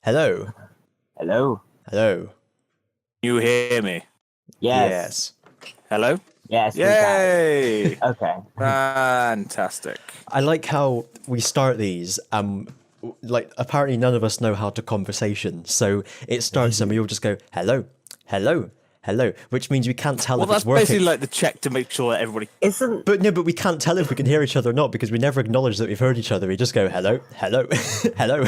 Hello. Hello. Hello. You hear me? Yes. Hello? Yes. Yay! Okay. Fantastic. I like how we start these, like, apparently none of us know how to conversation, so it starts and we all just go, hello, hello, hello, which means we can't tell if Well, that's it's working. basically like the check to make sure that everybody... Isn't But we can't tell if we can hear each other or not, because we never acknowledge that we've heard each other. We just go, hello, hello, hello.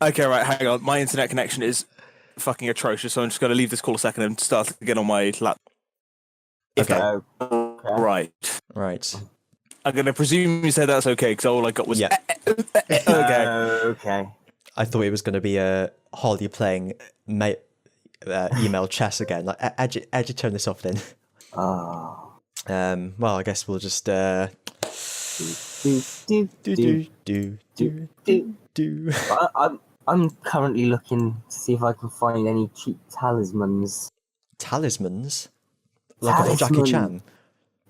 Okay, right, hang on. My internet connection is fucking atrocious, so I'm just going to leave this call a second and start again on my laptop. Okay. Right. Right. I'm going to presume you said that's okay, because all I got was... Yeah. Okay. okay. I thought it was going to be Holly playing email chess again. Like, how'd you turn this off then? Oh. Well, I guess we'll just do. I'm currently looking to see if I can find any cheap talismans. Talismans? Like a Jackie Chan?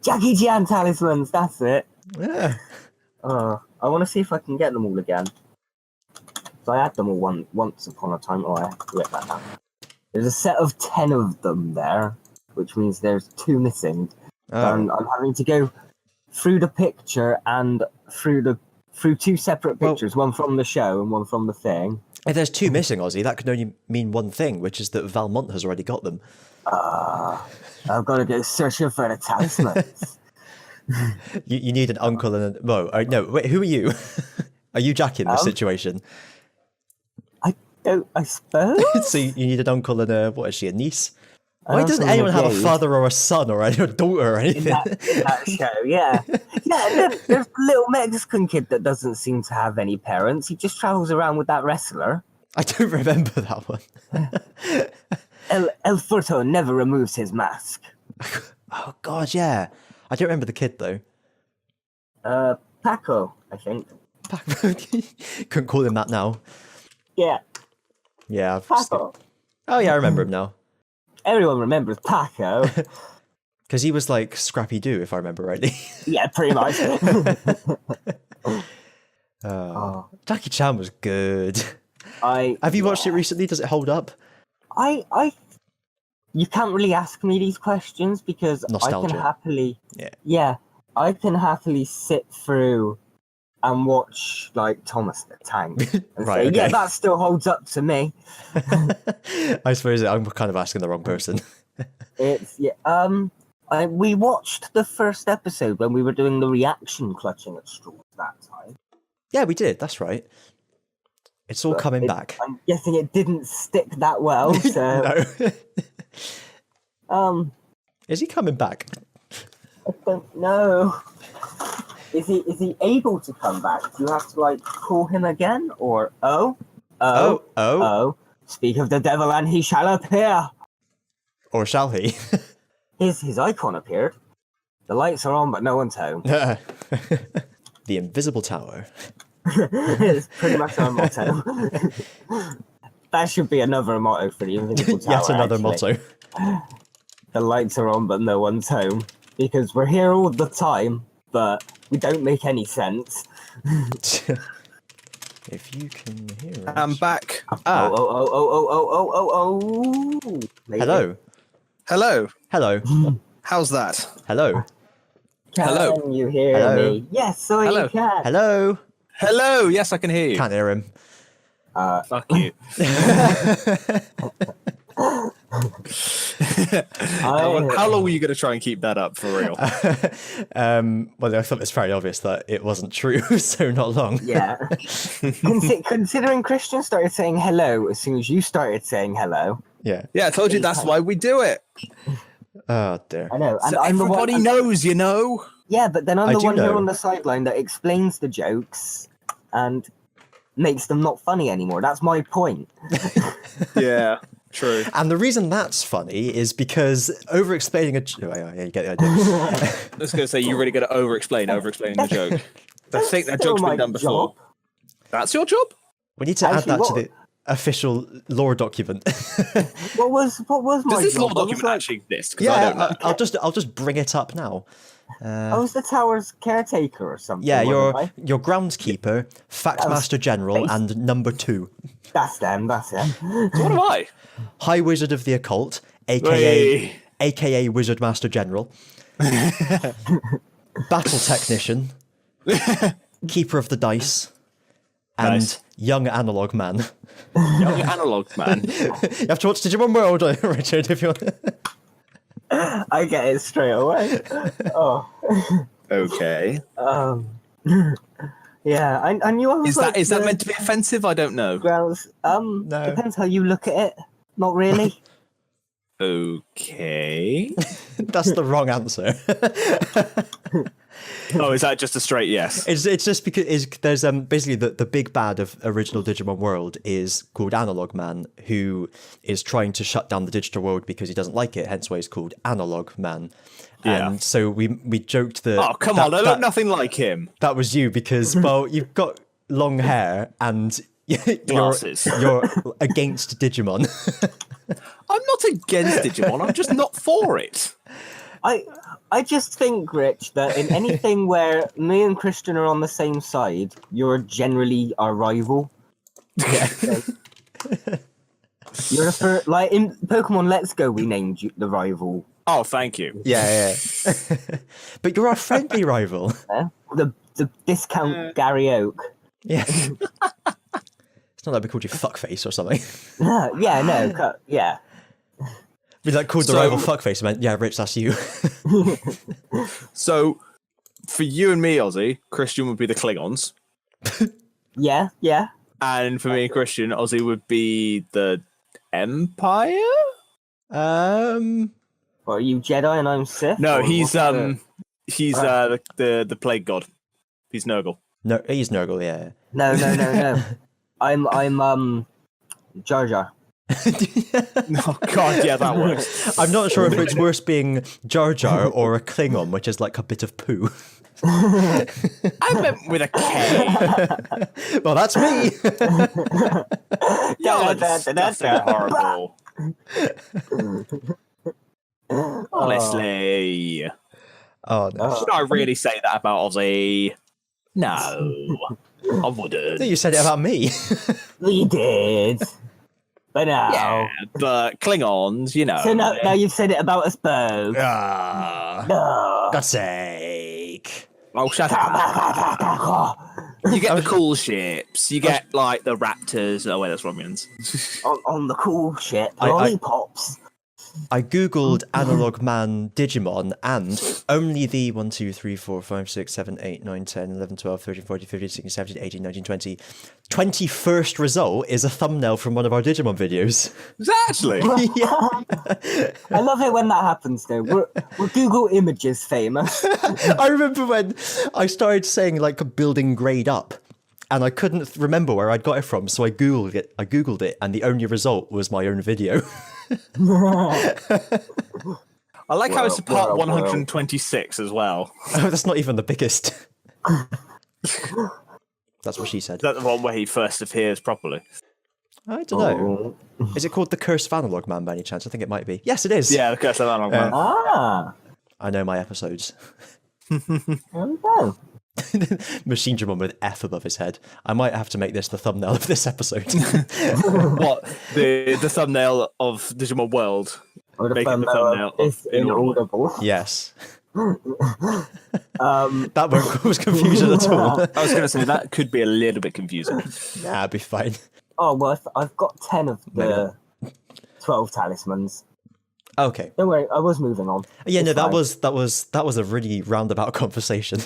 Jackie Chan talismans, that's it. Yeah. I want to see if I can get them all again. So I had them all once upon a time. Oh, I have to get that now. There's a set of 10 of them there, which means there's 2 missing. Oh. I'm having to go through the picture and through 2 separate pictures, one from the show and one from the thing. If there's 2 missing, Ozzy, that can only mean one thing, which is that Valmont has already got them. I've got to go searching for the talismans. You need an uncle and a... Whoa, no, wait, who are you? Are you Jack in this situation? I suppose? So you need an uncle and a... What is she, a niece? Why doesn't anyone have a father or a son or a daughter or anything? In that show, yeah. Yeah, there's a little Mexican kid that doesn't seem to have any parents. He just travels around with that wrestler. I don't remember that one. El Furto never removes his mask. Oh, God, yeah. I don't remember the kid, though. Paco, I think. Couldn't call him that now. Yeah, Yeah. Paco. Oh, yeah, I remember him now. Everyone remembers Paco. Because he was like Scrappy-Doo, if I remember rightly. Yeah, pretty much. Jackie Chan was good. Have you watched it recently? Does it hold up? You can't really ask me these questions because Nostalgia. I can happily... Yeah. I can happily sit through and watch, like, Thomas the Tank. And Right, say, okay. yeah, that still holds up to me. I suppose I'm kind of asking the wrong person. We watched the first episode when we were doing the reaction clutching at straws that time. Yeah, we did. That's right. It's all coming back. I'm guessing it didn't stick that well. So, No. Is he coming back? I don't know. Is he able to come back? Do you have to like call him again, or oh? Speak of the devil, and he shall appear. Or shall he? His icon appeared. The lights are on, but no one's home. The invisible tower. It's pretty much our motto. That should be another motto for the invisible tower. Yet another actually. motto. The lights are on, but no one's home. Because we're here all the time, but we don't make any sense. If you can hear us. I'm back. Oh. Maybe. Hello. Hello. Hello. How's that? Hello. Hello. Can you hear Hello. me? Yes, I Hello. can. Hello. Hello. Yes, I can hear you. Can't hear him. Fuck you. How long were you going to try and keep that up for real? Well, I thought it's very obvious that it wasn't true, so not long. Yeah. Considering Kristian started saying hello as soon as you started saying hello. Yeah. Yeah, I told you that's why we do it. Oh, dear. I know. And So everybody knows, you know. Yeah, but then I'm I the do one here know. on the sideline that explains the jokes and makes them not funny anymore. That's my point. Yeah, true. And the reason that's funny is because over-explaining a... Oh, yeah, you get the idea. I was going to say, you're really going to over-explaining the joke. I think that Still joke's my been done before. job. That's your job? We need to add Actually, that to what- the official lore document. What was my Does this job? law What was document like- actually exist? 'Cause I don't know. I'll just bring it up now. I was the tower's caretaker or something. Yeah, wasn't I? your groundskeeper, fact master general, based- and number 2. That's them. That's it. So what am I? High Wizard of the Occult, Hey. aka Wizard Master General. Battle Technician. Keeper of the Dice. And Nice. Young Analog Man. Young analog man. You have to watch Digimon World, Richard, if you want. I get it straight away. Oh. Okay. Yeah, I knew I was. Is that meant to be offensive? I don't know. Grounds. No. Depends how you look at it. Not really. Okay. That's the wrong answer. Oh, is that just a straight yes? It's just because there's basically the big bad of original Digimon World is called Analog Man, who is trying to shut down the digital world because he doesn't like it. Hence why he's called Analog Man. Yeah. And so we joked that. Oh, come on! I look nothing like him. That was you because well you've got long hair and Glasses. you're against Digimon. I'm not against Digimon. I'm just not for it. I just think, Rich, that in anything where me and Kristian are on the same side, you're generally our rival. Yeah. You're the first, like in Pokemon Let's Go, we named you the rival. Oh, thank you. Yeah. But you're our friendly rival. The discount Gary Oak. Yeah. It's not like we called you fuckface or something. Yeah, no, yeah. We like called the rival fuckface. I meant, yeah, Rich, that's you. So, for you and me, Ozzy, Kristian would be the Klingons. Yeah. And for me and Kristian, Ozzy would be the Empire? Or are you Jedi and I'm Sith? No, Or he's what's the plague god. He's Nurgle. No, he's Nurgle, yeah. No. I'm Jar Jar. Oh god, yeah, that works. I'm not sure if it's worse being Jar Jar or a Klingon, which is like a bit of poo. I meant with a K. Well, that's me. God, that's horrible. Honestly. Oh, no. Should I really say that about Ozzy? No, I wouldn't. You said it about me. We did. But now. Yeah, but Klingons, you know. So now you've said it about us both. Ah, No. God's sake. Oh, shut up. You get the cool ships. You get, like, the Raptors. Oh, wait, that's Romulans. on the cool shit. I- Lollipops. I googled Analog Man Digimon and only the 1, 2, 3, 4, 5, 6, 7, 8, 9, 10, 11, 12, 13, 14, 15, 16, 17, 18, 19, 20. 21st result is a thumbnail from one of our Digimon videos. Actually? Yeah. I love it when that happens though. We're Google Images famous. I remember when I started saying like building grade up and I couldn't remember where I'd got it from, so I googled it and the only result was my own video. I like how it's part Well. 126 as well. Oh, that's not even the biggest. That's what she said. Is that the one where he first appears properly? I don't know. Is it called The Curse of Analog Man by any chance? I think it might be. Yes, it is. Yeah, the Curse of Analog Man. Ah. I know my episodes. There we go. Machine Dramon with F above his head. I might have to make this the thumbnail of this episode. What? The thumbnail of Digimon World? Or the Make it the thumbnail thumbnail is of inaudible. Yes. That won't cause confusion at all. I was going to say, that could be a little bit confusing. Nah, it'll be fine. Oh well, I've got 10 of the 12 talismans. Okay. Don't worry, I was moving on. Yeah, no, It's that was a really roundabout conversation.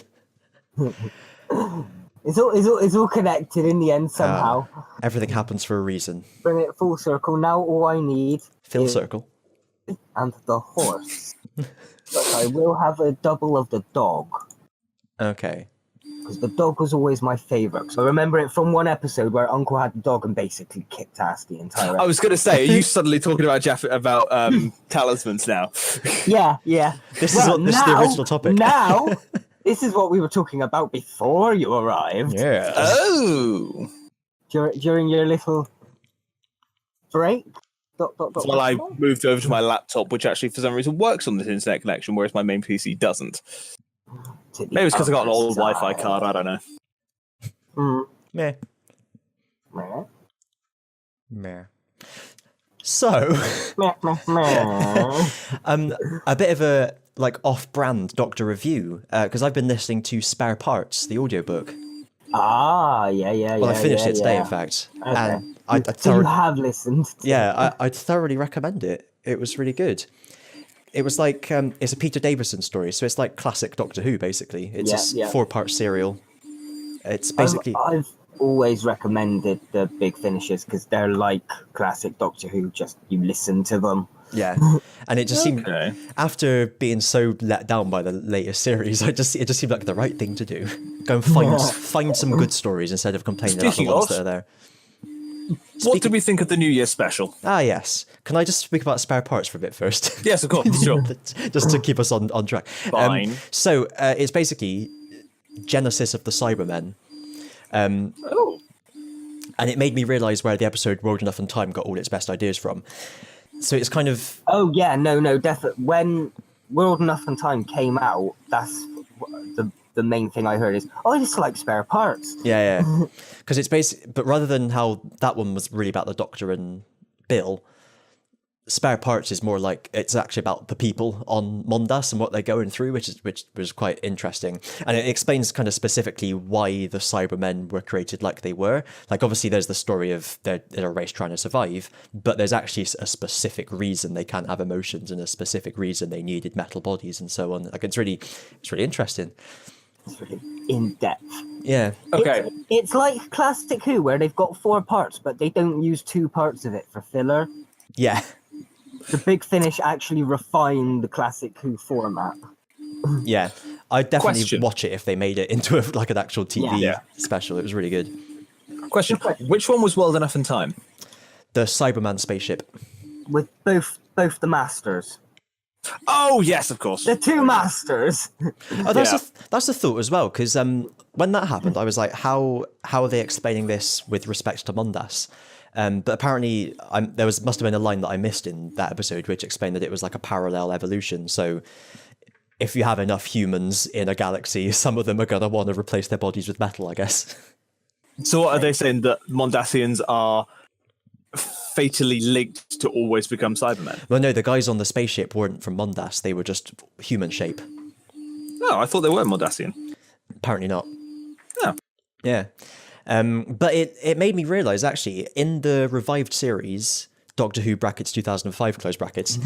It's all connected in the end somehow. Everything happens for a reason. Bring it full circle. Now all I need Phil is Circle. and the horse. But I will have a double of the dog. Okay. Because the dog was always my favourite. So I remember it from one episode where Uncle had the dog and basically kicked ass the entire episode. I was going to say, are you suddenly talking about talismans now? Yeah. This is the original topic. Now, this is what we were talking about before you arrived. Yeah. Oh! During your little break. Well, I moved over to my laptop, which actually for some reason works on this internet connection, whereas my main PC doesn't. Maybe it's because I got an old Wi-Fi card. I don't know. Meh. Meh. Meh. So, Meh, meh, meh. a bit of a like off-brand Doctor review because I've been listening to Spare Parts, the audiobook. Yeah. Well, I finished it today, yeah. in fact, Okay. and I So you thoroughly, have listened. I'd thoroughly recommend it. It was really good. It was like it's a Peter Davison story, so it's like classic Doctor Who, basically. It's a 4-part serial. It's basically I've always recommended the big finishes because they're like classic Doctor Who. Just you listen to them. yeah, and it just seemed after being so let down by the latest series, it just seemed like the right thing to do. Go and find some good stories instead of complaining about the ones that are there. What do we think of the New Year special? Ah, yes. Can I just speak about Spare Parts for a bit first? Yes, of course, sure. Just to keep us on track. Fine. So it's basically Genesis of the Cybermen. And it made me realise where the episode World Enough and Time got all its best ideas from. So it's kind of... Oh, yeah, no, definitely. When World Enough and Time came out, that's the main thing I heard is, I just like Spare Parts. Yeah. Because it's but rather than how that one was really about the Doctor and Bill, Spare Parts is more like it's actually about the people on Mondas and what they're going through, which was quite interesting. And it explains kind of specifically why the Cybermen were created like they were. Like, obviously, there's the story of they're a race trying to survive, but there's actually a specific reason they can't have emotions and a specific reason they needed metal bodies and so on. Like, it's really interesting. It's really in depth. Yeah. Okay. It's like classic Who, where they've got 4 parts, but they don't use 2 parts of it for filler. Yeah. The big finish actually refined the classic Who format. Yeah. I'd definitely watch it if they made it into an actual TV special. It was really good. Question. Which one was World Enough in Time? The Cyberman spaceship. With both the masters. Oh, yes, of course. The 2 masters. Oh, that's a thought as well, because when that happened, I was like, how are they explaining this with respect to Mondas? But apparently, must have been a line that I missed in that episode, which explained that it was like a parallel evolution. So if you have enough humans in a galaxy, some of them are going to want to replace their bodies with metal, I guess. So what are they saying, that Mondasians are fatally linked to always become Cybermen? Well, no, the guys on the spaceship weren't from Mondas. They were just human shape. No, I thought they were Mondasian. Apparently not. Yeah. Yeah. But it made me realise, actually, in the revived series, Doctor Who brackets 2005 close brackets,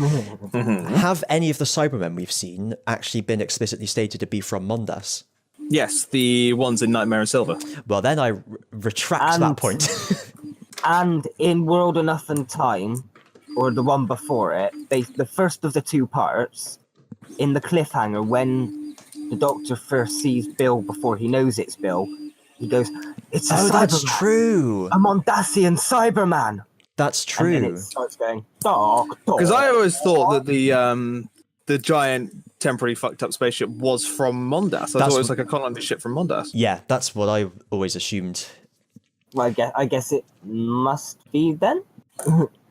have any of the Cybermen we've seen actually been explicitly stated to be from Mondas? Yes, the ones in Nightmare and Silver. Well, then I retract that point. And in World Enough and Time, or the one before it, the first of the 2 parts, in the cliffhanger, when the Doctor first sees Bill before he knows it's Bill, he goes, "It's a Cyberman. That's true. A Mondasian Cyberman." That's true. And then it starts going, "Doc." Because I always thought that the giant temporary fucked up spaceship was from Mondas. I thought it was like a colony ship from Mondas. Yeah, that's what I always assumed. Well, I guess it must be then.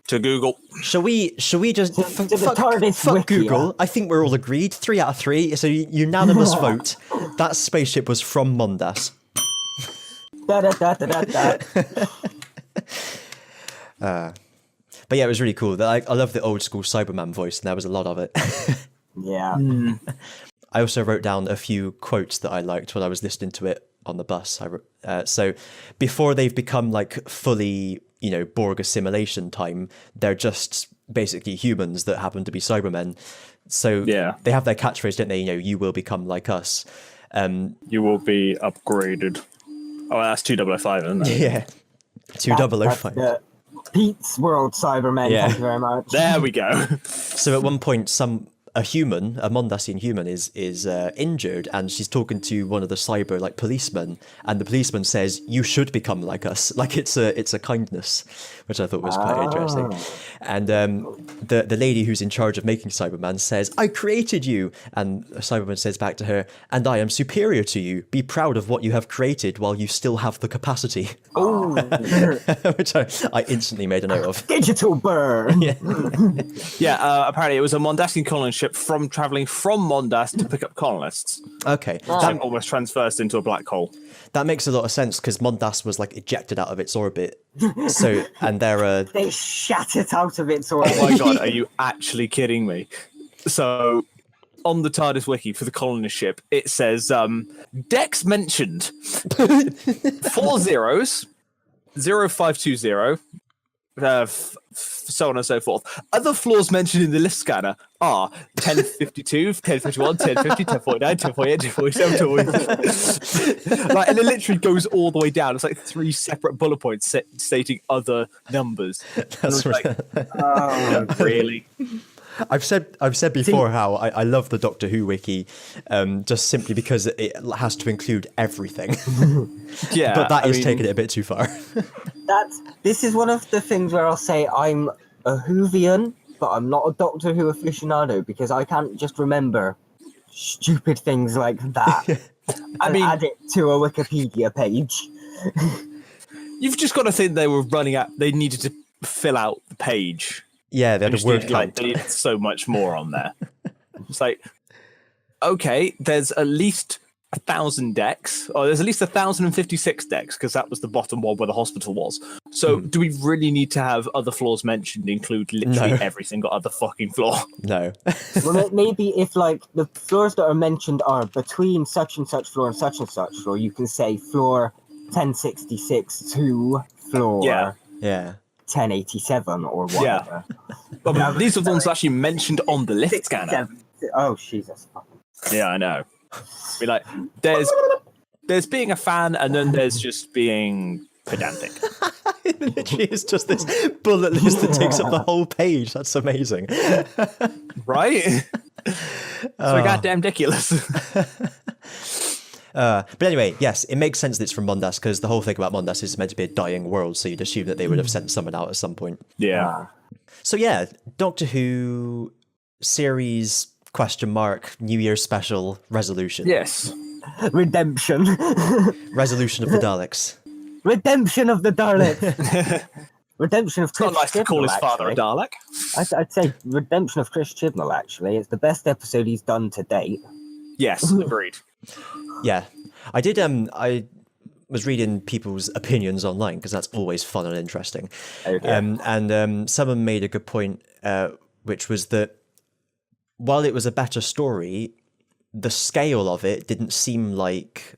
To Google. Shall we just the TARDIS fuck wiki, Google? I think we're all agreed. 3 out of 3. So unanimous vote. That spaceship was from Mondas. Da, da, da, da, da, da. But yeah, it was really cool. I love the old school Cyberman voice, and there was a lot of it. Yeah. I also wrote down a few quotes that I liked when I was listening to it on the bus. So before they've become like fully, Borg assimilation time, they're just basically humans that happen to be Cybermen. So they have their catchphrase, don't they? You will become like us. You will be upgraded. Oh, that's 2005, isn't it? Yeah. 2005. Pete's World Cybermen, thank you very much. There we go. So at one point, a Mondasian human is injured, and she's talking to one of the cyber policemen, and the policeman says, "You should become like us." Like it's a kindness, which I thought was quite interesting. And the lady who's in charge of making Cyberman says, "I created you," and Cyberman says back to her, "And I am superior to you. Be proud of what you have created while you still have the capacity." Oh, which I instantly made a note of. digital burn. Yeah. Apparently it was a Mondasian colony ship ship from traveling from Mondas to pick up colonists. Okay, That almost transfers into a black hole. that makes a lot of sense because Mondas was like ejected out of its orbit. So, and they're They shat it out of its orbit. Oh my god, are you actually kidding me? So, on the TARDIS wiki for the colonist ship, it says, Dex mentioned 4 zeros, 0520, so on and so forth. Other flaws mentioned in the list scanner are 1052, 1051, 1050, 1049, 1048, 1047, like, and it literally goes all the way down. It's like 3 separate bullet points stating other numbers. That's like, oh, really? I've said before how I love the Doctor Who wiki, just simply because it has to include everything. Yeah, but that is taking it a bit too far. This is one of the things where I'll say I'm a Whovian, but I'm not a Doctor Who aficionado because I can't just remember stupid things like that. I mean, add it to a Wikipedia page. You've just got to think they were running out. They needed to fill out the page. Yeah, they had a word count. They needed so much more on there. It's like, okay, there's at least 1,000 decks, or there's at least 1,056 decks, because that was the bottom one where the hospital was. So do we really need to have other floors mentioned, include literally every single other fucking floor? No. Well, maybe if like the floors that are mentioned are between such and such floor and such floor, you can say floor 1066 to floor Yeah. 1087 or whatever. But these are the ones actually mentioned on the list scanner. Oh, Jesus. Yeah, I know. Be like, there's being a fan, and then there's just being pedantic. It literally is just this bullet list that takes up the whole page. That's amazing. Right? So goddamn ridiculous. But anyway, yes, it makes sense that it's from Mondas because the whole thing about Mondas is meant to be a dying world, so you'd assume that they would have sent someone out at some point. Yeah. So yeah, Doctor Who series ? New Year's special resolution. Yes. Redemption. Resolution of the Daleks. Redemption of the Daleks. Redemption of Chris Not nice to call his father a Dalek. I'd say Redemption of Chris Chibnall, actually. It's the best episode he's done to date. Yes, agreed. Yeah. I did, I was reading people's opinions online because that's always fun and interesting. Okay. And someone made a good point, which was that while it was a better story, the scale of it didn't seem like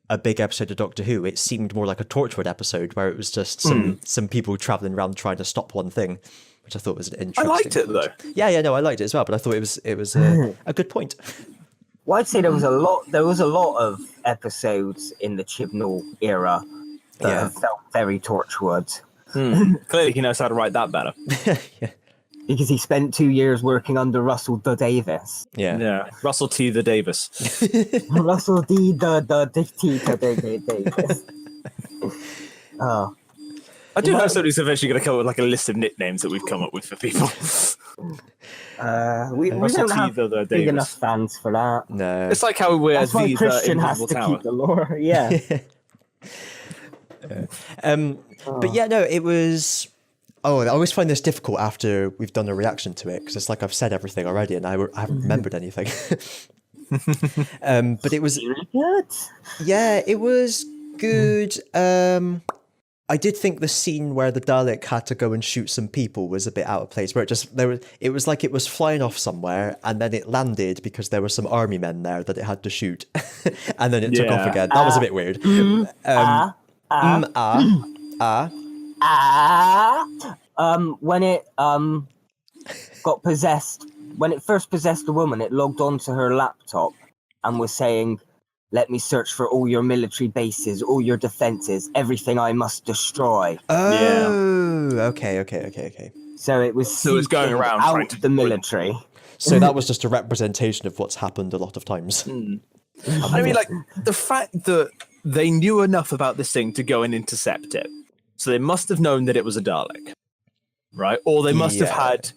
a big episode of Doctor Who. It seemed more like a Torchwood episode where it was just some people traveling around trying to stop one thing, which I thought was an interesting. I liked it though. Yeah, no, I liked it as well. But I thought it was a good point. Well, I'd say there was a lot of episodes in the Chibnall era that have felt very Torchwood. Clearly, he knows how to write that better. Yeah. Because he spent 2 years working under Russell D. Davis. Yeah. Russell T. the Davis. Russell D. the Davis. Oh. I do hope somebody's eventually going to come up with like a list of nicknames that we've come up with for people. We Russell don't T. have the big Davis. enough fans for that. No. It's like how we're That's why the Kristian has Invisible to Tower. keep the lore. Yeah. But yeah, no, it was. Oh, I always find this difficult after we've done a reaction to it because it's like I've said everything already and I haven't remembered anything. But it was Good. Yeah, it was good. I did think the scene where the Dalek had to go and shoot some people was a bit out of place. Where it was like it was flying off somewhere and then it landed because there were some army men there that it had to shoot, and then it took off again. That was a bit weird. When it got possessed, when it first possessed the woman, it logged onto her laptop and was saying, "Let me search for all your military bases, all your defenses, everything I must destroy." Oh, okay. So it was going around trying out to the military. So that was just a representation of what's happened a lot of times. I mean, like, the fact that they knew enough about this thing to go and intercept it. So they must have known that it was a Dalek, right? Or they must have had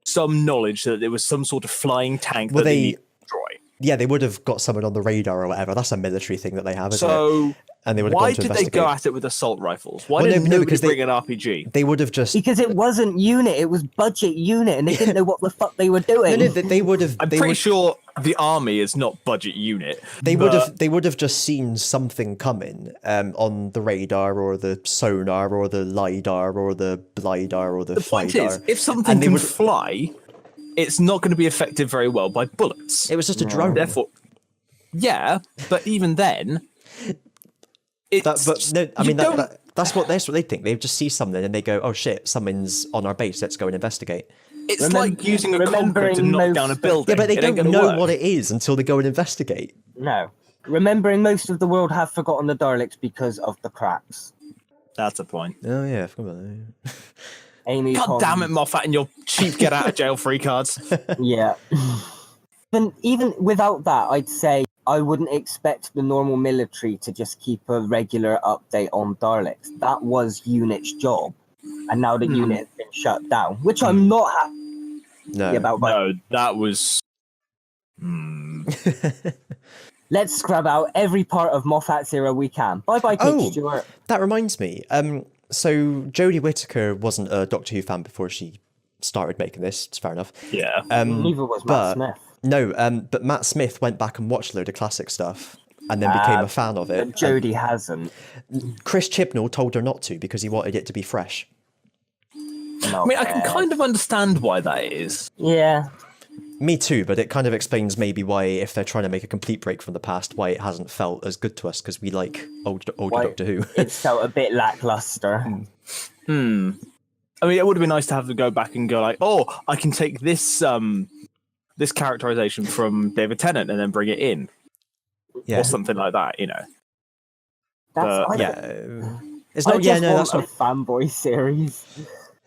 some knowledge that it was some sort of flying tank that they need to destroy. Yeah, they would have got someone on the radar or whatever. That's a military thing that they have, isn't it? So And they would have why gone to did they investigate. go at it with assault rifles? Why Well, no, didn't no, nobody because bring an RPG? They would have just. Because it wasn't unit, it was budget unit, and they didn't know what the fuck they were doing. No, they would have. I'm pretty sure the army is not budget unit. They but would have just seen something coming on the radar or the sonar or the lidar or the blidar or the The point FLIDAR. is, if something And they can would- fly, it's not going to be affected very well by bullets. It was just a drone. Therefore, yeah, but even then, it's That's what they think. They just see something and they go, "Oh shit, someone's on our base. Let's go and investigate." it's like using a concrete to knock down a building. Yeah, but they It ain't don't gonna know work. what it is until they go and investigate. No. Remembering most of the world have forgotten the Daleks because of the cracks. That's a point. Oh yeah, I forgot about that. Amy God Pond- damn it, Moffat, and your cheap get out of jail free cards. Yeah. Even without that, I'd say I wouldn't expect the normal military to just keep a regular update on Daleks. That was UNIT's job. And now the unit has been shut down, which I'm not happy No. about. But No, that was. let's scrub out every part of Moffat's era we can. Bye-bye, Kate Oh. Stewart. That reminds me. So Jodie Whittaker wasn't a Doctor Who fan before she started making this. It's fair enough. Yeah. Neither was Matt Smith. No, but Matt Smith went back and watched a load of classic stuff and then became a fan of it. But Jodie hasn't. Chris Chibnall told her not to because he wanted it to be fresh. No, I mean, I can kind of understand why that is. Yeah. Me too, but it kind of explains maybe why, if they're trying to make a complete break from the past, why it hasn't felt as good to us because we like older Doctor Who. It felt a bit lackluster. I mean, it would have been nice to have to go back and go like, oh, I can take this this characterization from David Tennant and then bring it in, Yeah, or something like that. You know. That's it's I not. just Yeah, no, want that's a not. fanboy series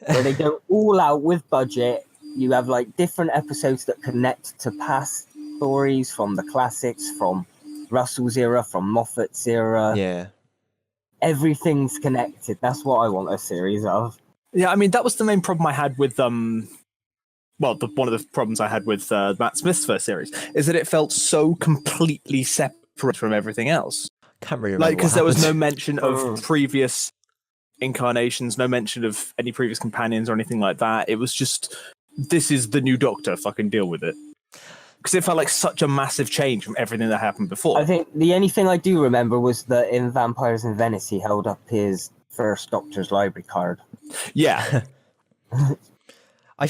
where they go all out with budget. You have like different episodes that connect to past stories from the classics, from Russell's era, from Moffat's era. Yeah, Everything's connected. That's what I want a series of. Yeah, I mean, that was the main problem I had with well, one of the problems I had with Matt Smith's first series is that it felt so completely separate from everything else. can't really remember. Like, because there was no happened. mention of previous incarnations, no mention of any previous companions or anything like that. It was just, this is the new Doctor, fucking deal with it. Because it felt like such a massive change from everything that happened before. I think the only thing I do remember was that in Vampires in Venice, he held up his first Doctor's library card. Yeah.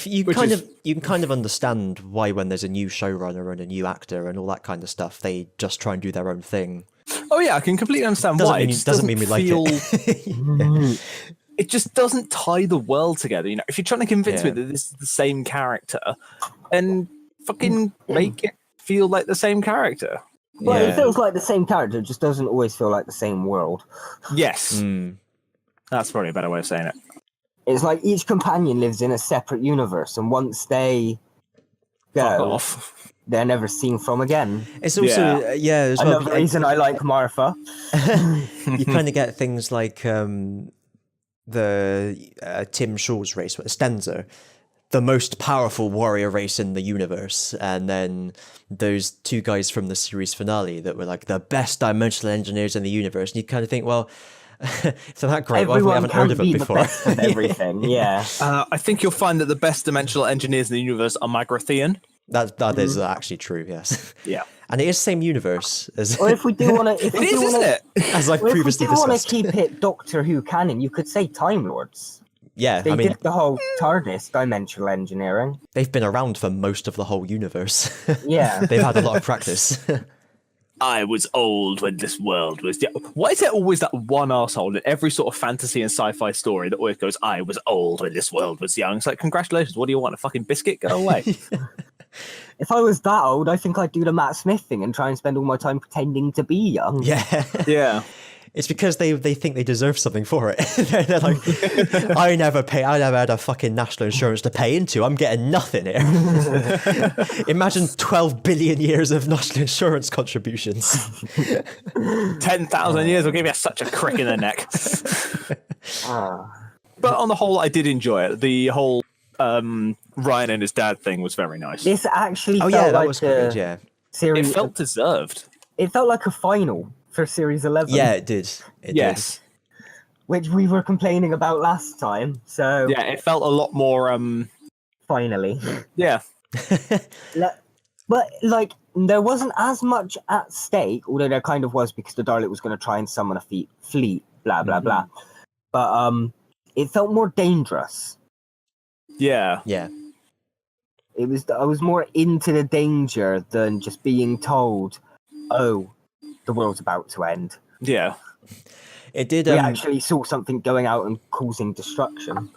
You can kind of understand why when there's a new showrunner and a new actor and all that kind of stuff, they just try and do their own thing. Oh yeah, I can completely understand Doesn't why. mean, It just doesn't mean we like feel, it. It just doesn't tie the world together. You know, if you're trying to convince me Yeah. that this is the same character, then fucking make it feel like the same character. Well, Yeah. it feels like the same character, it just doesn't always feel like the same world. Yes, Mm. that's probably a better way of saying it. It's like each companion lives in a separate universe, and once they Fuck go, off. they're never seen from again. It's also as well. Another reason I like Martha. You kind of get things like the Tim Shaw's race, Stenza, the most powerful warrior race in the universe, and then those two guys from the series finale that were like the best dimensional engineers in the universe, and you kind of think, well, if they're that great, why have we haven't heard of it be before? the best of everything. Yeah. I think you'll find that the best dimensional engineers in the universe are Magrathian. That is actually true, yes. Yeah. And it is the same universe as, Or if we do want to, It is, isn't it? as I've Or if we previously do want to discussed. keep it Doctor Who canon, you could say Time Lords. Yeah, They I mean, did the whole TARDIS dimensional engineering. they've been around for most of the whole universe. Yeah. They've had a lot of practice. I was old when this world was. Yeah. Why is there always that one arsehole in every sort of fantasy and sci-fi story that always goes, I was old when this world was young? It's like, congratulations, what do you want, a fucking biscuit? Go away. If I was that old, I think I'd do the Matt Smith thing and try and spend all my time pretending to be young. Yeah. Yeah. It's because they think they deserve something for it. They're like, I never had a fucking national insurance to pay into. I'm getting nothing here. Imagine 12 billion years of national insurance contributions. 10,000 years will give you such a crick in the neck. But on the whole, I did enjoy it. The whole Ryan and his dad thing was very nice. This actually Oh felt yeah, that like was quite good, yeah. series. It felt deserved. It felt like a final for Series 11. Yeah, it did. It Yes. Which we were complaining about last time. So Yeah, it felt a lot more. finally. Yeah. did. But like, there wasn't as much at stake, although there kind of was because the Dalek was going to try and summon a fleet, blah blah blah. But it felt more dangerous. Yeah. Yeah. I was more into the danger than just being told, "Oh, the world's about to end." Yeah. It did. We actually saw something going out and causing destruction.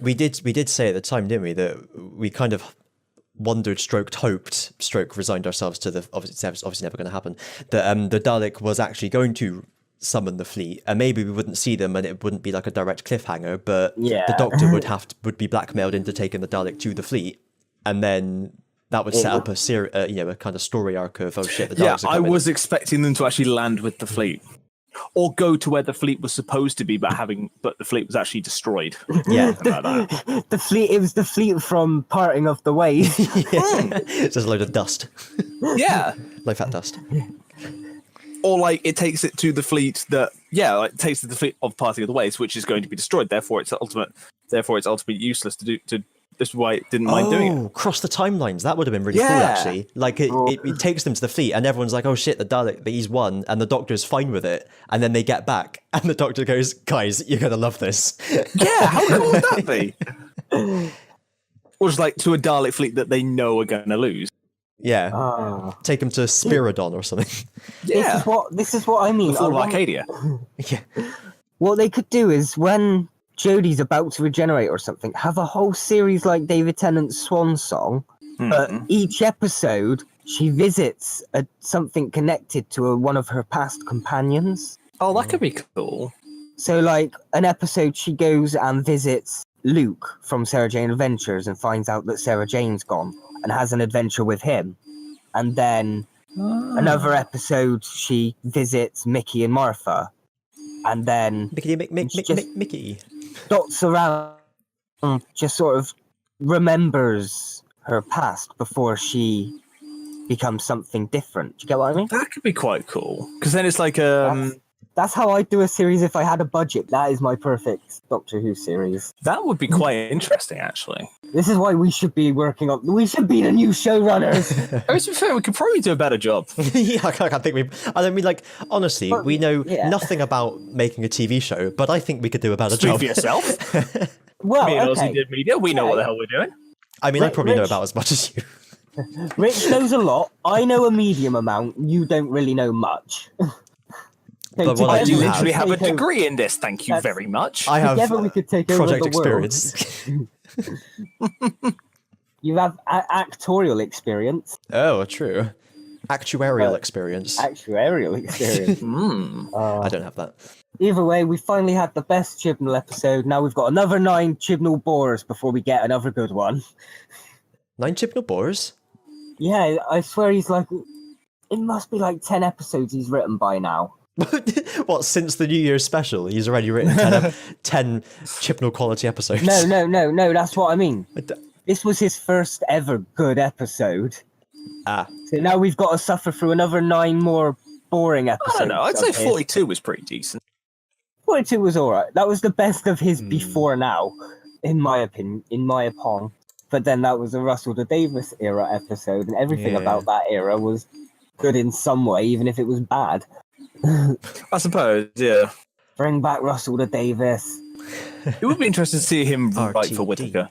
We did say at the time, didn't we, that we kind of wondered, hoped, resigned ourselves to the obviously never going to happen. That the Dalek was actually going to summon the fleet, and maybe we wouldn't see them, and it wouldn't be like a direct cliffhanger. But Yeah. the Doctor would be blackmailed into taking the Dalek to the fleet, and then that would set up a a kind of story arc of, oh shit, the Daleks are I coming. was expecting them to actually land with the fleet, or go to where the fleet was supposed to be, but the fleet was actually destroyed. Yeah. Something like that. The fleet. It was the fleet from Parting of the Ways. It's just a load of dust, Yeah. like fat dust. Or like it takes it to the fleet that it takes it to the fleet of Parting of the Ways, which is going to be destroyed. Therefore, it's ultimately useless to do. This is why it didn't mind doing it. Cross the timelines. That would have been really cool, Yeah. actually. Like, it takes them to the fleet, and everyone's like, oh shit, the Dalek, he's won, and the Doctor's fine with it. And then they get back, and the Doctor goes, guys, you're going to love this. Yeah, how cool would that be? Or just like to a Dalek fleet that they know are going to lose. Yeah. Take them to Spiridon or something. Yeah. This is what I mean. The fall of Arcadia. Yeah. What they could do is when Jodie's about to regenerate or something, have a whole series like David Tennant's Swan Song, but each episode she visits something connected to one of her past companions. Oh, that could be cool. So, like, an episode she goes and visits Luke from Sarah Jane Adventures and finds out that Sarah Jane's gone and has an adventure with him. And then another episode she visits Mickey and Martha. And then Mickey. dots around, just sort of remembers her past before she becomes something different. Do you get what I mean? That could be quite cool. Because then it's like That's how I'd do a series if I had a budget. That is my perfect Doctor Who series. that would be quite interesting, actually. This is why we should be working on. We should be the new showrunners. To be fair, we could probably do a better job. Yeah, I think I mean, like, honestly, But, we know yeah. nothing about making a TV show, but I think we could do a better Speak job. for yourself. Well, Me and okay. Ozzy did media. We know what the hell we're doing. I mean, I probably know Rich- about as much as you. Rich knows a lot. I know a medium amount. You don't really know much. But what I do You have- literally have a take over- degree in this. Thank you That's- very much. I have Together we could take over project the world. experience. You have actorial experience, Oh, true. Actuarial experience. actuarial experience. I don't have that. Either way, we finally had the best Chibnall episode. Now we've got another 9 Chibnall bores before we get another good one. 9 Chibnall Boars? Yeah, I swear he's like... It must be like 10 episodes he's written by now. What, since the New Year's special? He's already written 10 Chibnall quality episodes. No, that's what I mean. I d- This was his first ever good episode. Ah, So now we've got to suffer through another 9 more boring I episodes. don't know. I'd say of his. 42 was pretty decent. 42 was alright. That was the best of his before now, in my opinion, But then that was a Russell the Davis era episode, and everything Yeah. about that era was good in some way, even if it was bad. I suppose, yeah. Bring back Russell the Davis. It would be interesting to see him write for RTD. Whittaker.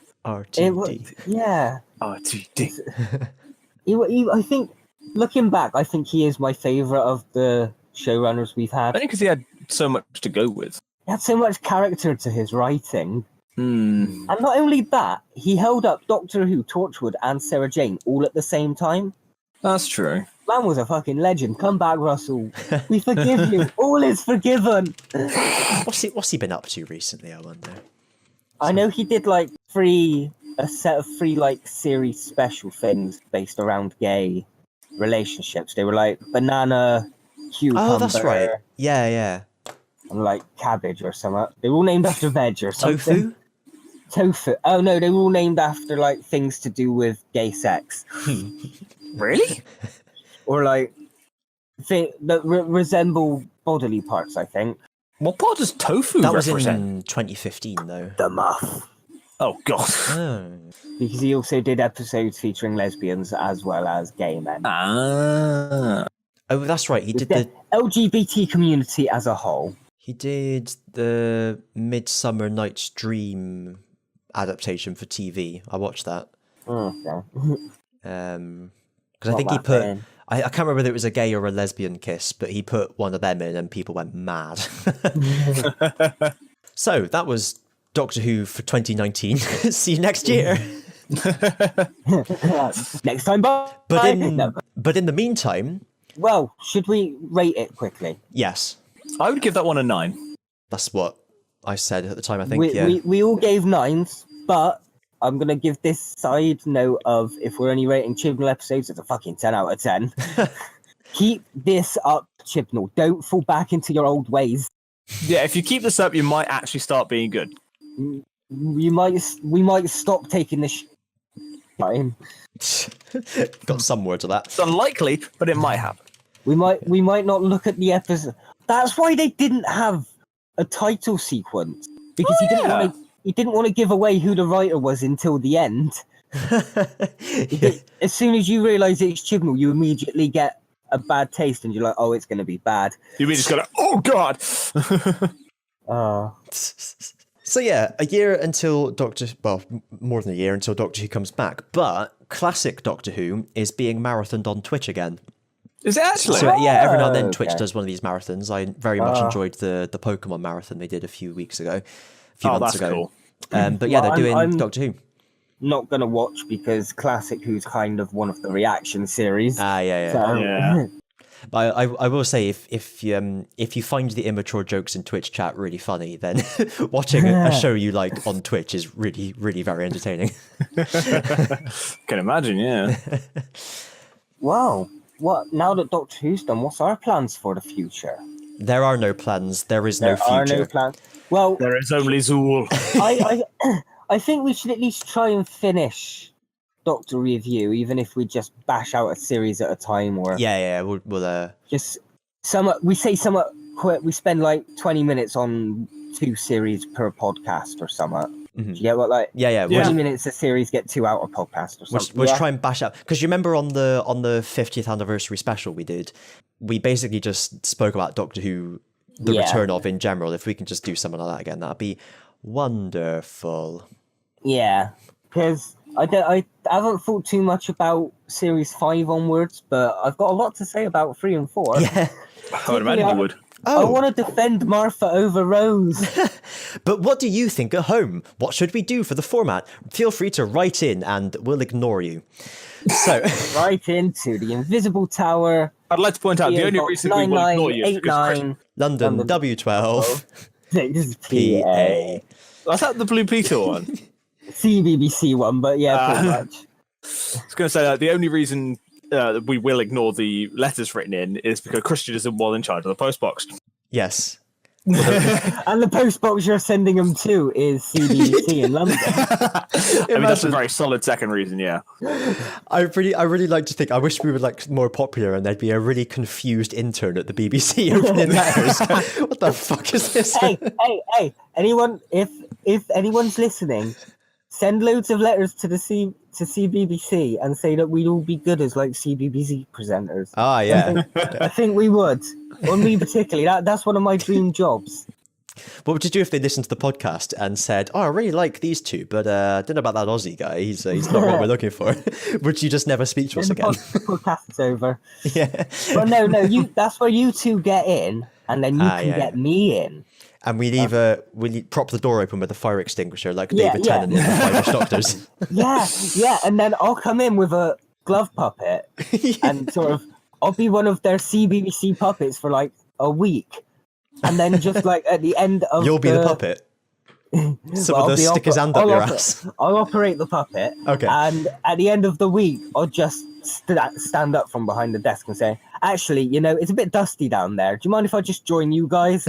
It was, RTD. yeah. RTD. I think, looking back, I think he is my favourite of the showrunners we've had. Only because he had so much to go with. He had so much character to his writing. Hmm. And not only that, he held up Doctor Who, Torchwood, and Sarah Jane all at the same time. That's true. Man was a fucking legend. Come back, Russell. We forgive you. All is forgiven. What's he been up to recently, I wonder? I know he did like a set of 3 like series special things based around gay relationships. They were like banana, cucumber, Oh, that's right. Yeah. and like cabbage or something. They were all named after veg or something. Tofu? Tofu. Oh no, they were all named after like things to do with gay sex. Really? or like that resemble bodily parts. I think What part does tofu That was represent? in 2015, though. the muff, Oh god. Oh. because he also did episodes featuring lesbians as well as gay men. Ah. Oh, that's right. He did The LGBT community as a whole. He did the Midsummer Night's Dream adaptation for TV. I watched that. Okay. Because I think he Not that put. bad. I can't remember whether it was a gay or a lesbian kiss, but he put one of them in, and people went mad. So that was Doctor Who for 2019. See you next year. Next time, bye. But in the meantime, Well, should we rate it quickly? yes, I would give that one a 9. that's what I said at the time. I think We all gave 9s, but I'm gonna give this side note of if we're only rating Chibnall episodes, it's a fucking 10 out of 10. Keep this up, Chibnall. Don't fall back into your old ways. Yeah, if you keep this up, you might actually start being good. We might stop taking this time. got some word to that. It's unlikely, but it might happen. We might not look at the episode. That's why they didn't have a title sequence, because he didn't want to give away who the writer was until the end. As soon as you realise it's Chibnall, you immediately get a bad taste, and you're like, "Oh, it's going to be bad." You mean just gotta, oh god! So yeah, a year until more than a year until Doctor Who comes back. But classic Doctor Who is being marathoned on Twitch again. Is it actually? So yeah, every now and then okay. Twitch does one of these marathons. I very much enjoyed the Pokemon marathon they did a few months ago. That's cool. But yeah, Well, they're doing I'm Doctor Who. Not going to watch because Classic Who's kind of one of the reaction series. Yeah. So, Yeah. But I will say if you find the immature jokes in Twitch chat really funny, then watching a show you like on Twitch is really, really very entertaining. Can imagine, yeah. wow. What now that Doctor Who's done? What's our plans for the future? There are no plans. There is There no are future. no plans. Well, There is only Zool. I think we should at least try and finish Doctor Review, even if we just bash out a series at a time, or Yeah. We'll just we spend like 20 minutes on 2 series per podcast or something. Do you get what, like? yeah. 20 minutes a series, get 2 out a podcast or something. We'll try and bash out, because you remember on the 50th anniversary special we basically just spoke about Doctor Who, the return of in general. If we can just do something like that again, that'd be wonderful. Yeah, because I haven't thought too much about series 5 onwards, but I've got a lot to say about 3 and 4. Yeah. I would imagine you would. I want to defend Martha over Rose. But what do you think at home? What should we do for the format? Feel free to write in and we'll ignore you. So Right into the Invisible Tower. I'd like to point out the only PO reason we will ignore you is because 9989. London W12 This is PA. Was that the Blue Peter one? CBBC one, but yeah, pretty much. I was going to say that the only reason we will ignore the letters written in is because Kristian is in charge of the postbox. Yes. And the postbox you're sending them to is CBBC in London. I mean, that's a very solid second reason, yeah. I really like to think, I wish we were like more popular and there'd be a really confused intern at the BBC opening letters. What the fuck is this? Hey, anyone, if anyone's listening, send loads of letters to CBBC and say that we'd all be good as like CBBC presenters. Ah, yeah. I think we would. On me particularly, that's one of my dream jobs. What would you do if they listened to the podcast and said, "Oh, I really like these two, but I don't know about that Ozzy guy. He's not what we're looking for." Would you just never speak to us again? The podcast's over. Yeah. Well, no, that's where you two get in, and then you can get me in. And we'd prop the door open with a fire extinguisher like David Tennant in the Irish Doctors. Yeah, and then I'll come in with a glove puppet and sort of I'll be one of their CBBC puppets for like a week, and then just like at the end of You'll be the puppet. Someone will stick his hand up your ass. I'll operate the puppet. Okay. And at the end of the week, I'll just stand up from behind the desk and say, "Actually, it's a bit dusty down there. Do you mind if I just join you guys?"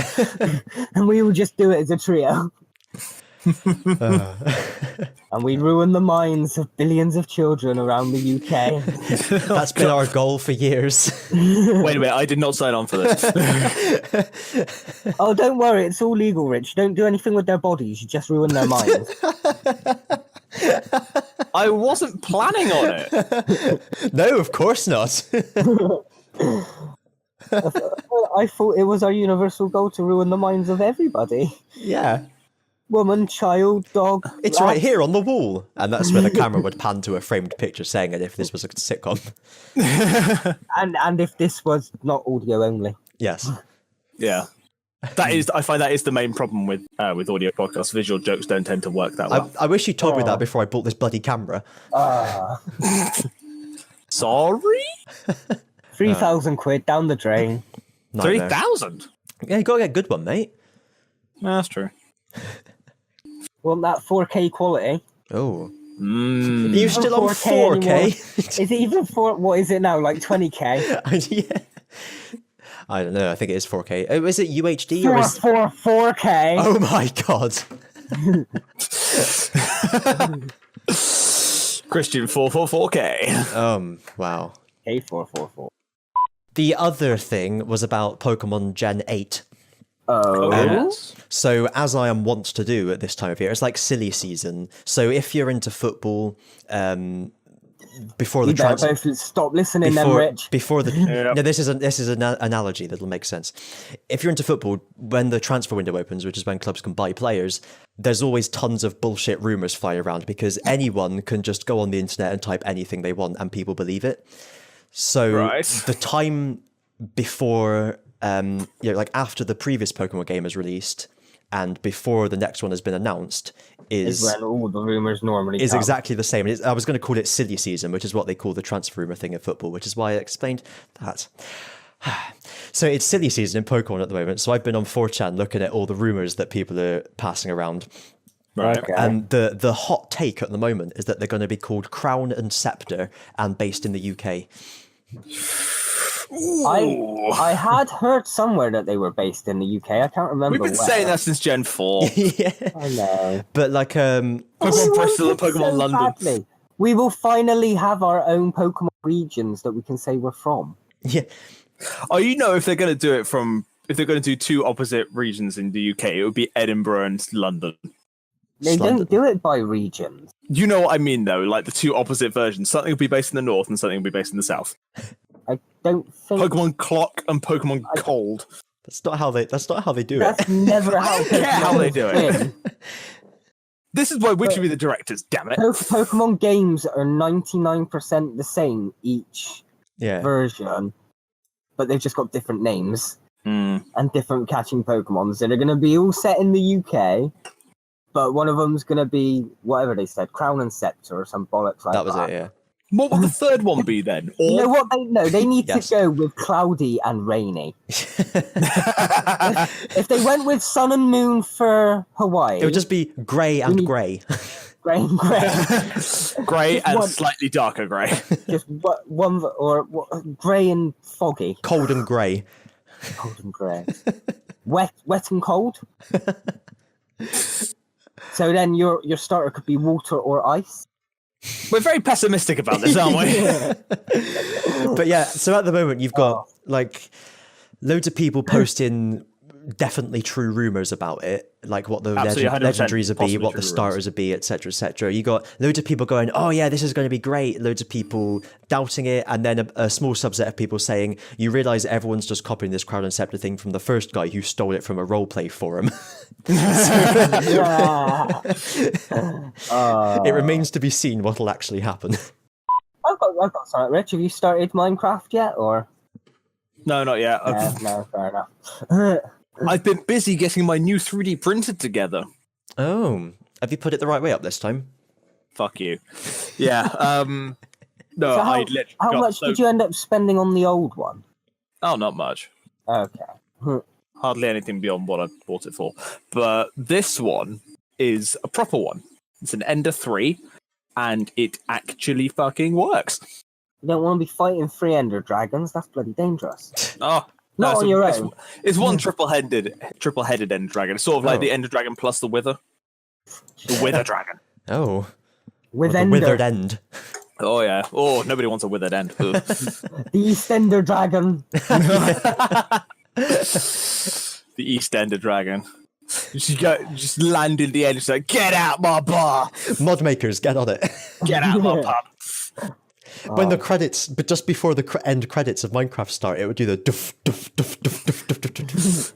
And we will just do it as a trio. And we ruin the minds of billions of children around the UK. That's been our goal for years. Wait a minute, I did not sign on for this. Oh, don't worry, it's all legal, Rich. Don't do anything with their bodies, you just ruin their minds. I wasn't planning on it. No, of course not. I thought it was our universal goal to ruin the minds of everybody. Yeah. Woman, child, dog. It's rat. right here on the wall. And that's where the camera would pan to a framed picture saying it if this was a sitcom. And if this was not audio only. Yes. Yeah. I find that is the main problem with audio podcasts. Visual jokes don't tend to work that well. I wish you told me that before I bought this bloody camera. Sorry? 3,000 quid down the drain. 3,000? Yeah, you gotta get a good one, mate. No, that's true. Want that 4K quality? Oh. Are Mm. you still on 4K? Is it even what is it now? Like 20K? Yeah. I don't know. I think it is 4K. Oh, is it UHD or is 4K? Oh my god. Kristian 444K. Wow. K444. The other thing was about Pokemon Gen 8. Oh. Yes. So, as I am wont to do at this time of year, it's like silly season. So, if you're into football, before the You better transfer, both stop listening then, Rich. before the Yep. no, this is an analogy that'll make sense. If you're into football, when the transfer window opens, which is when clubs can buy players, there's always tons of bullshit rumors fly around because anyone can just go on the internet and type anything they want and people believe it. So Right. the time before, like after the previous Pokemon game is released and before the next one has been announced Is when all the rumours normally is come. exactly the same. I was going to call it silly season, which is what they call the transfer rumor thing in football, which is why I explained that. So it's silly season in Pokemon at the moment. So I've been on 4chan looking at all the rumors that people are passing around. Right. Okay. And the hot take at the moment is that they're going to be called Crown and Scepter and based in the UK. I had heard somewhere that they were based in the UK. I can't remember. We've been where. saying that since Gen 4. Yeah. I know. But like, Pokemon We Bristol and wanted Pokemon so London. badly. We will finally have our own Pokemon regions that we can say we're from. yeah. Oh, you know, if they're going to do it if they're going to do two opposite regions in the UK, it would be Edinburgh and London. They London. don't do it by regions. You know what I mean, though? Like the two opposite versions. Something will be based in the north and something will be based in the south. I don't think Pokemon Clock and Pokemon Cold. That's not how they do that's it. never how, care how they do it. win. This is why we should be the directors, damn it. Pokemon games are 99% the same each Yeah. version, but they've just got different names Mm. and different catching Pokemon. So they're going to be all set in the UK, but one of them's going to be whatever they said, Crown and Scepter or some bollocks like that. That was it, yeah. What would the third one be then? You know Or what? They need Yes. to go with cloudy and rainy. If they went with sun and moon for Hawaii, It would just be grey and need- grey. grey and grey. grey and one- slightly darker grey. Just one or grey and foggy. Cold and grey. Cold and grey. wet and cold. So then your starter could be water or ice. We're very pessimistic about this, aren't we? But yeah, so at the moment you've got like loads of people posting definitely true rumors about it, like what the Absolutely, 100% legendaries would be, possibly what the true starters would be, etc., etc. You got loads of people going, "Oh yeah, this is going to be great." Loads of people doubting it, and then a small subset of people saying, "You realize everyone's just copying this Crown and Scepter thing from the first guy who stole it from a roleplay forum." It remains to be seen what'll actually happen. I've got something, Rich. Have you started Minecraft yet, or? No, not yet. No, fair enough. I've been busy getting my new 3D printer together. Oh, have you put it the right way up this time? Fuck you. Yeah. No, So I literally how got much did you end up spending on the old one? Oh, not much. Okay. Hardly anything beyond what I bought it for. But this one is a proper one. It's an Ender 3, and it actually fucking works. You don't want to be fighting 3 Ender Dragons. That's bloody dangerous. Oh, Not it's on a- your it's- own. It's one triple-headed Ender Dragon. It's sort of like Oh. the Ender Dragon plus the Wither. The Wither Dragon. Oh, With the Withered End. Oh yeah. Oh, nobody wants a Withered End. Ugh. The Eastender Dragon. The East Ender Dragon. Just land in the end. It's like, get out my bar. Mod makers, get on it. Get out my pub. When the credits, but just before the end credits of Minecraft start, it would do the duff, duff, duff, duff, duff, duff, duff, duff.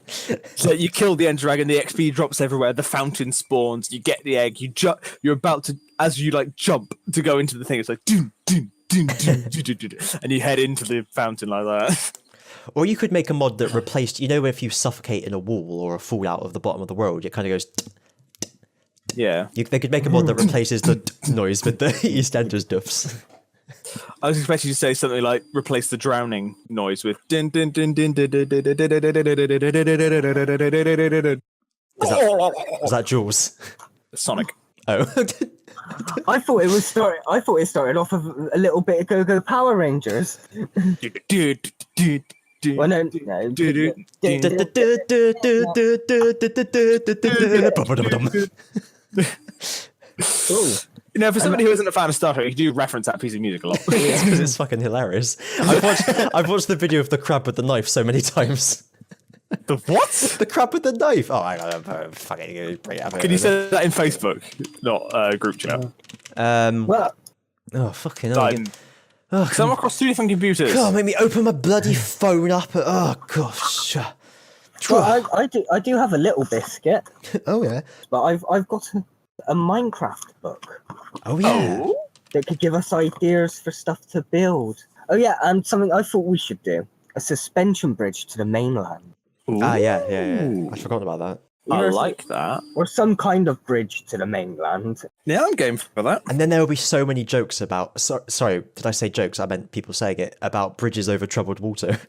So you kill the End Dragon, the XP drops everywhere, the fountain spawns, you get the egg, you're about to, as you like jump to go into the thing, it's like, doom, doom, doom, doom, doom, doom, doom, and you head into the fountain like that. Or you could make a mod that replaced, you know, if you suffocate in a wall or a fall out of the bottom of the world, it kind of goes. Yeah. They could make a mod that replaces the noise with the EastEnders duffs. I was expecting you to say something like replace the drowning noise with din din din din din din din din din din din. Is that Jules? Sonic. Oh. I thought it started off of a little bit of Go-Go Power Rangers. Well, no. Ooh. You know, for somebody who isn't a fan of Star Trek, you do reference that piece of music a lot. It's because it's fucking hilarious. I've watched the video of the crab with the knife so many times. The what? The crab with the knife. Oh, I gotta fucking bring it up. Can you say that in Facebook, not group chat? Well, Oh, fucking hell. Because I'm across two different computers. God, make me open my bloody phone up. Oh, gosh. well I do have a little biscuit, Oh, yeah. but I've got a Minecraft book Oh, yeah. that could give us ideas for stuff to build. Oh yeah, and something I thought we should do: a suspension bridge to the mainland. Ah, yeah. I'd forgotten about that. I like that. Or some kind of bridge to the mainland. Yeah, I'm game for that. And then there will be so many jokes about. Sorry, did I say jokes? I meant people saying it about bridges over troubled water.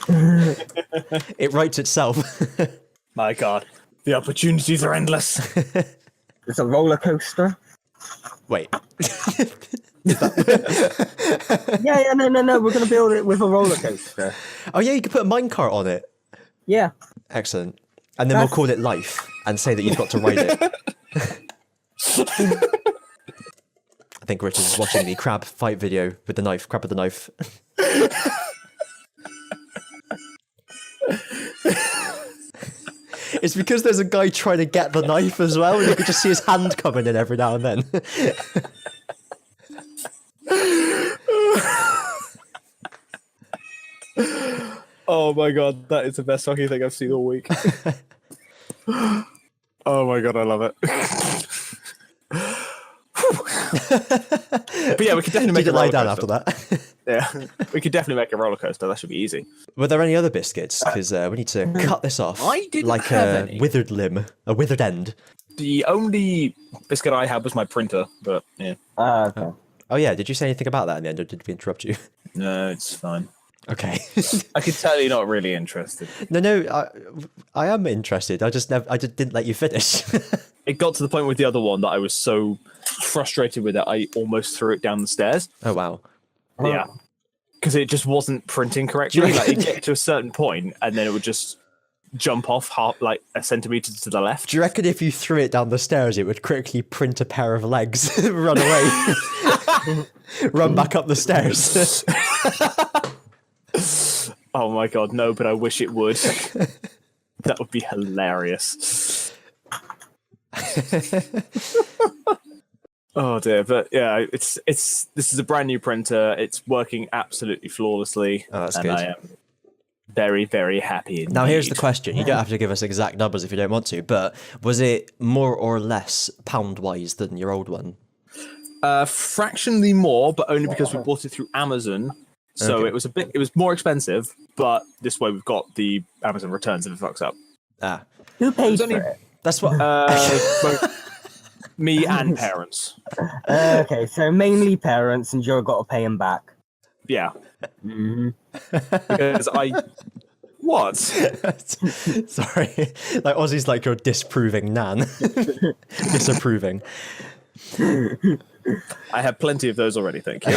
It writes itself. My God, the opportunities are endless. There's a roller coaster. Wait. Yeah, no. We're gonna build it with a roller coaster. Oh, yeah, you could put a minecart on it. Yeah. Excellent. And then we'll call it Life and say that you've got to ride it. I think Richard is watching the crab fight video with the knife. Crab with the knife. It's because there's a guy trying to get the knife as well, and you could just see his hand coming in every now and then. Oh my God, that is the best fucking thing I've seen all week. Oh my God, I love it. But yeah, we could definitely make Did a it lie roller down coaster. after that? Yeah, we could definitely make a roller coaster. That should be easy. Were there any other biscuits? Because we need to cut this off. I didn't like have a any. withered limb, a withered end. The only biscuit I had was my printer, but yeah. Okay. Oh yeah, did you say anything about that in the end, or did we interrupt you? No, it's fine. Okay. I could tell you're not really interested. No, I am interested. I just didn't let you finish. It got to the point with the other one that I was so frustrated with it, I almost threw it down the stairs. Oh wow. Yeah. Because it just wasn't printing correctly. Like, it'd get to a certain point, and then it would just jump off like a centimetre to the left. Do you reckon if you threw it down the stairs, it would quickly print a pair of legs, run away, run back up the stairs? Oh my God, no, but I wish it would. That would be hilarious. Oh dear, but yeah, this is a brand new printer. It's working absolutely flawlessly. Oh, that's and good. I am very, very happy. Indeed. Now here's the question. You don't have to give us exact numbers if you don't want to, but was it more or less pound-wise than your old one? Fractionally more, but only because we bought it through Amazon. So Okay. it was more expensive, but this way we've got the Amazon returns if it fucks up. Ah, Who paid only- for it? that's what. Both me and parents. Okay, so mainly parents, and you've got to pay them back. Yeah, Mm-hmm. because What? Sorry, like Ozzy's like your disproving nan, disapproving. I have plenty of those already, thank you.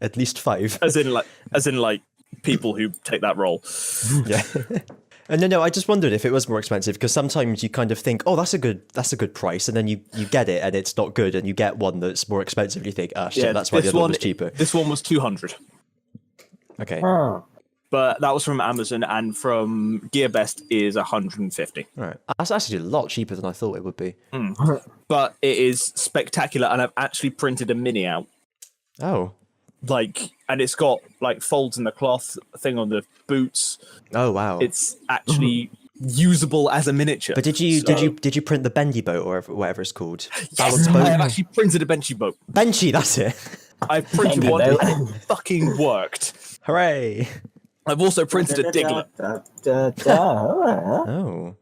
At least 5. As in like people who take that role. Yeah. No, I just wondered if it was more expensive because sometimes you kind of think, oh, that's a good price, and then you get it and it's not good, and you get one that's more expensive, and you think, oh shit, that's why the other one was cheaper. This one was 200. Okay. But that was from Amazon, and from GearBest is 150. Right. That's actually a lot cheaper than I thought it would be. But it is spectacular, and I've actually printed a mini out. Oh. And it's got like folds in the cloth, thing on the boots. Oh wow. It's actually usable as a miniature. But did you print the bendy boat or whatever it's called? Yes, I have actually printed a benchy boat. Benchy, that's it. I've printed one and it fucking worked. Hooray. I've also printed a Diglett. Oh.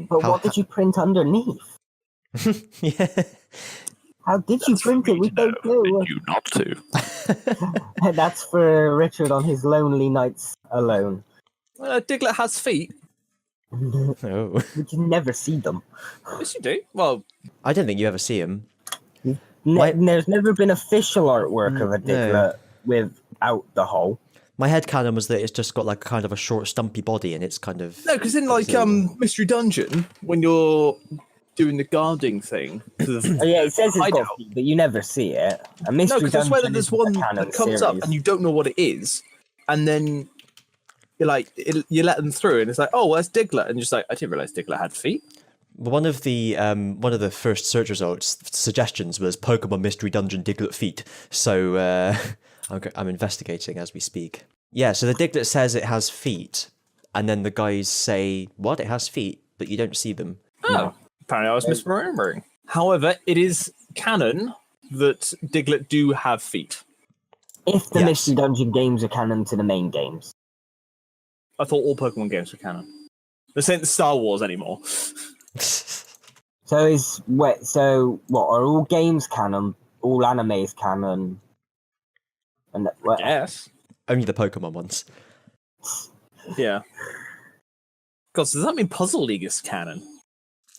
But what did you print underneath? Yeah. How did you print it? We don't know. You not to. That's for Richard on his lonely nights alone. Diglett has feet. Oh. But you never see them. Yes, you do. Well, I don't think you ever see him. There's never been official artwork of a Diglett without the hole. My headcanon was that it's just got like kind of a short, stumpy body, and it's kind of no, because in like Mystery Dungeon, when you're doing the guarding thing, it says it's got feet, but you never see it. A Mystery because I swear that Dungeon there's one that comes up and you don't know what it is, and then you're like, you let them through, and it's like, oh, where's Diglett? And you're just like, I didn't realize Diglett had feet. one of the first search results suggestions was Pokemon Mystery Dungeon Diglett feet. So I'm investigating as we speak. Yeah, so the Diglett says it has feet, and then the guys say, what? It has feet, but you don't see them. Oh, no. Apparently I was misremembering. However, it is canon that Diglett do have feet. If the Mystery Dungeon games are canon to the main games. I thought all Pokemon games were canon. This ain't the Star Wars anymore. So what are all games canon? All animes canon? And Yes. Only the Pokemon ones. Yeah. God, so does that mean Puzzle League is canon?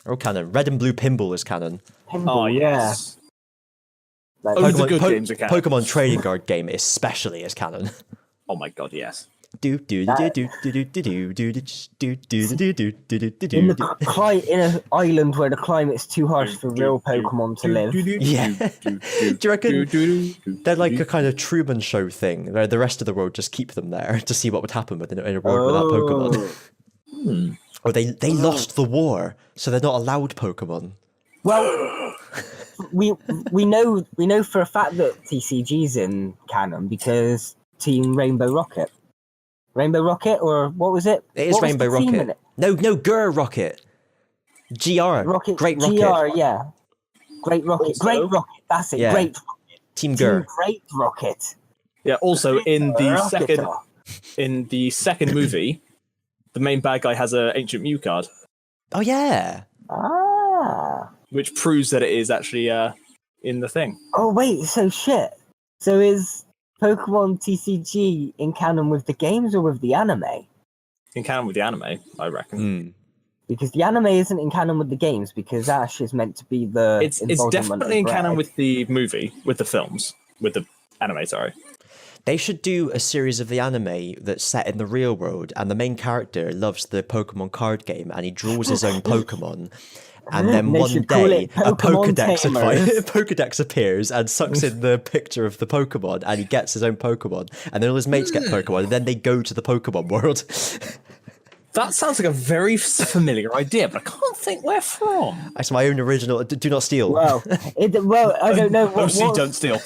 Oh, canon. Red and Blue Pinball is canon. Oh, yes. Yeah. Only the good games are canon. Pokemon Trading Card Game especially is canon. Oh my god, yes. In an island where the climate's too harsh for real Pokemon to live. Yeah. Do you reckon they're like a kind of Truman Show thing, where the rest of the world just keep them there to see what would happen in a world without Pokemon? Or they lost the war, so they're not allowed Pokemon. Well, we know for a fact that TCG's in canon because Team Rainbow Rocket. Rainbow Rocket, or what was it? It is Rainbow Rocket. No, Gur Rocket. GR. Rocket. Great Rocket. GR, yeah. Great Rocket. Also, Great Rocket. That's it. Yeah. Great Rocket. Team Gur. Great Rocket. Yeah, also in the Rocketer. second movie, the main bad guy has an Ancient Mew card. Oh, yeah. Ah. Which proves that it is actually in the thing. Oh, wait, so shit. So is Pokemon TCG in canon with the games or with the anime? In canon with the anime, I reckon. Because the anime isn't in canon with the games because Ash is meant to be the. It's definitely in canon with the movie, with the films, with the anime. Sorry. They should do a series of the anime that's set in the real world, and the main character loves the Pokemon card game, and he draws his own Pokemon. And then one day, a Pokedex appears and sucks in the picture of the Pokemon, and he gets his own Pokemon. And then all his mates get Pokemon, and then they go to the Pokemon world. That sounds like a very familiar idea, but I can't think where from. That's my own original. Do not steal. Well, I don't know. Don't steal.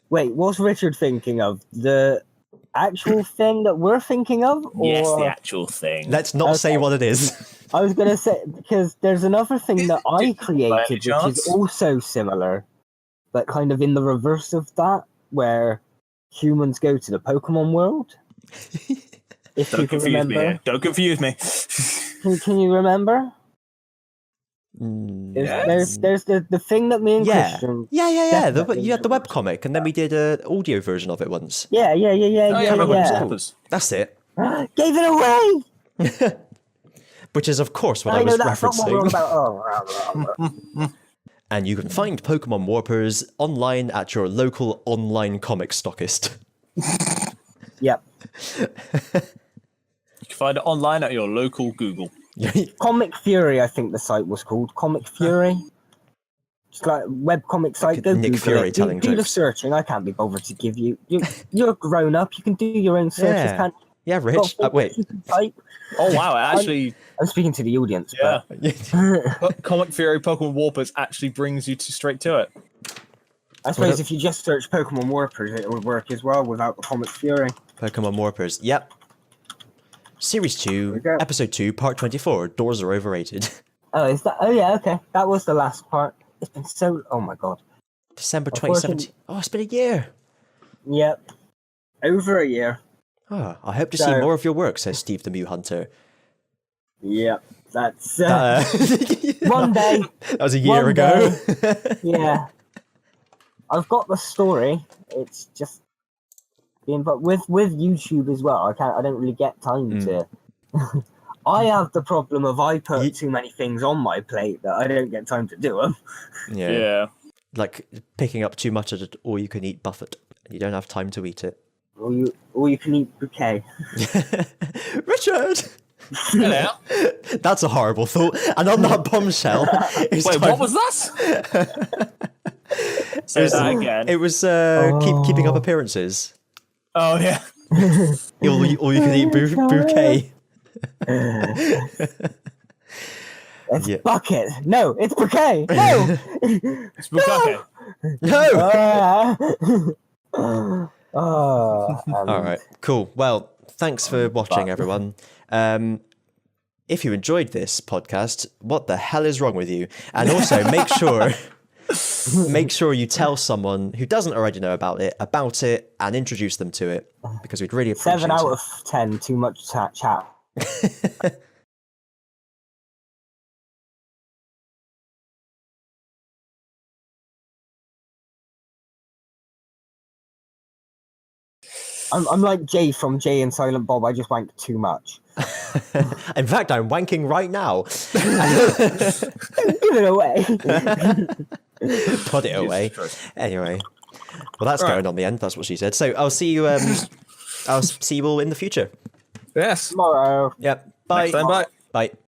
Wait, what's Richard thinking of? The actual thing that we're thinking of? Or... Yes, the actual thing. Let's not say what it is. I was going to say, because there's another thing that I created, which is also similar, but kind of in the reverse of that, where humans go to the Pokemon world. If you can remember. Don't confuse me. Can you remember? Yes. There's the thing that me and Kristian... Yeah. You had the webcomic, and then we did an audio version of it once. Yeah. That's it. Gave it away! Which is, of course, what I was referencing. About. And you can find Pokemon Warpers online at your local online comic stockist. Yep. You can find it online at your local Google. Comic Fury, I think the site was called. Comic Fury. It's like a webcomic site. Go Nick Google Fury it. telling Do the jokes. searching. I can't be bothered to give you. You're grown up. You can do your own searches. Yeah. Can't Yeah, you? Rich. Wait. You can type. Oh wow! It actually, I'm speaking to the audience. yeah. But Comic Fury Pokemon Warpers actually brings you straight to it. I suppose if you just search Pokemon Warpers, it would work as well without the Comic Fury. Pokemon Warpers. Yep. Series 2, we go. Episode 2, Part 24. Doors are overrated. Oh, is that? Oh, yeah. Okay, that was the last part. It's been so. Oh my god. December 2017. Oh, it's been a year. Yep. Over a year. Oh, I hope to see more of your work, says Steve the Mew Hunter. Yep. That's That one day. was a year One ago. Yeah. I've got the story. It's just being, but with YouTube as well. I don't really get time to. I have the problem of I put too many things on my plate that I don't get time to do them. Yeah. Like picking up too much of it, or you can eat buffet. You don't have time to eat it. Or you can eat bouquet. Richard! Hello. That's a horrible thought. And on that bombshell, it's Wait, time- what was that? Say that again. It was keeping up appearances. Oh yeah. All you can eat bouquet. It's bucket. No, it's bouquet. No. It's Bukake. No. All right. Cool. Well, thanks for watching, everyone. If you enjoyed this podcast, what the hell is wrong with you? And also make sure you tell someone who doesn't already know about it and introduce them to it, because we'd really appreciate 7 out of 10. Too much chat. I'm like Jay from Jay and Silent Bob. I just wank too much. In fact, I'm wanking right now. Give it away. Put it away. Anyway, well, that's going on the end. That's what she said. So I'll see you. I'll see you all in the future. Yes. Tomorrow. Yep. Bye. Next time, bye. Bye.